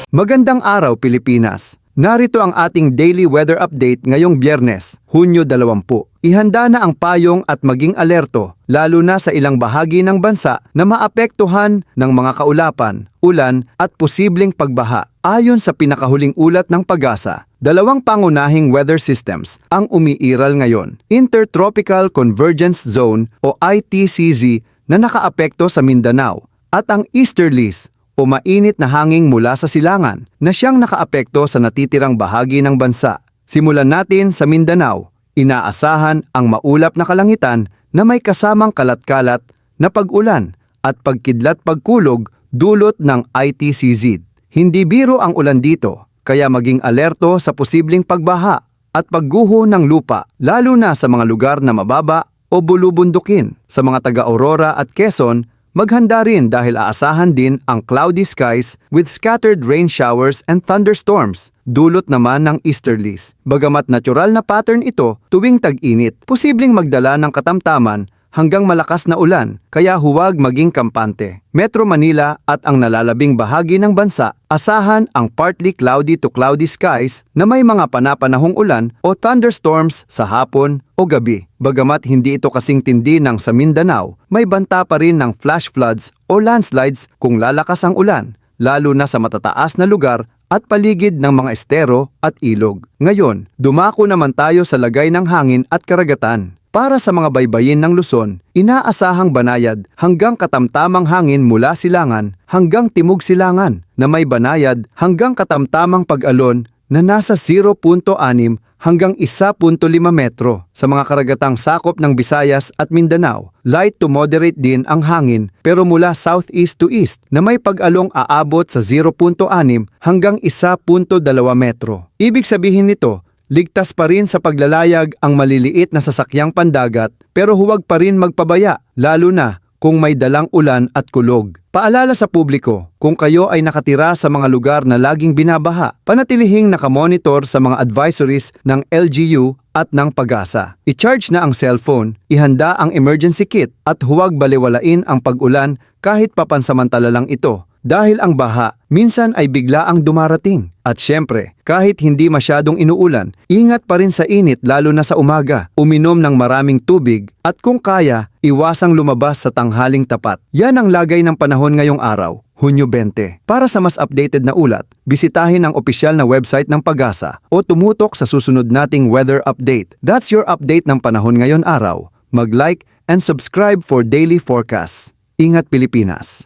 Magandang araw, Pilipinas! Narito ang ating daily weather update ngayong Biyernes, Hunyo 20. Ihanda na ang payong at maging alerto, lalo na sa ilang bahagi ng bansa na maapektuhan ng mga kaulapan, ulan at posibleng pagbaha. Ayon sa pinakahuling ulat ng Pag-asa, dalawang pangunahing weather systems ang umiiral ngayon. Intertropical Convergence Zone o ITCZ na nakaapekto sa Mindanao at ang easterlies o mainit na hangin mula sa silangan na siyang nakaapekto sa natitirang bahagi ng bansa. Simulan natin sa Mindanao. Inaasahan ang maulap na kalangitan na may kasamang kalat-kalat na pag-ulan at pagkidlat-pagkulog dulot ng ITCZ. Hindi biro ang ulan dito, kaya maging alerto sa posibleng pagbaha at pagguho ng lupa, lalo na sa mga lugar na mababa o bulubundukin. Sa mga taga-Aurora at Quezon, maghanda rin dahil aasahan din ang cloudy skies with scattered rain showers and thunderstorms, dulot naman ng easterlies. Bagamat natural na pattern ito tuwing tag-init, posibleng magdala ng katamtaman hanggang malakas na ulan, kaya huwag maging kampante. Metro Manila at ang nalalabing bahagi ng bansa, asahan ang partly cloudy to cloudy skies na may mga panapanahong ulan o thunderstorms sa hapon o gabi. Bagamat hindi ito kasing tindi ng sa Mindanao, may banta pa rin ng flash floods o landslides kung lalakas ang ulan, lalo na sa matataas na lugar at paligid ng mga estero at ilog. Ngayon, dumako naman tayo sa lagay ng hangin at karagatan. Para sa mga baybayin ng Luzon, inaasahang banayad hanggang katamtamang hangin mula silangan hanggang timog silangan na may banayad hanggang katamtamang pag-alon na nasa 0.6 hanggang 1.5 metro. Sa mga karagatang sakop ng Visayas at Mindanao, light to moderate din ang hangin pero mula southeast to east na may pag-along aabot sa 0.6 hanggang 1.2 metro. Ibig sabihin nito, ligtas pa rin sa paglalayag ang maliliit na sasakyang pandagat pero huwag pa rin magpabaya, lalo na kung may dalang ulan at kulog. Paalala sa publiko, kung kayo ay nakatira sa mga lugar na laging binabaha, panatilihing nakamonitor sa mga advisories ng LGU at ng Pag-asa. I-charge na ang cellphone, ihanda ang emergency kit at huwag balewalain ang pag-ulan kahit papansamantala lang ito. Dahil ang baha, minsan ay bigla ang dumarating. At syempre, kahit hindi masyadong inuulan, ingat pa rin sa init lalo na sa umaga. Uminom ng maraming tubig at kung kaya, iwasang lumabas sa tanghaling tapat. Yan ang lagay ng panahon ngayong araw, Hunyo 20. Para sa mas updated na ulat, bisitahin ang opisyal na website ng Pag-asa o tumutok sa susunod nating weather update. That's your update ng panahon ngayon araw. Mag-like and subscribe for daily forecasts. Ingat Pilipinas!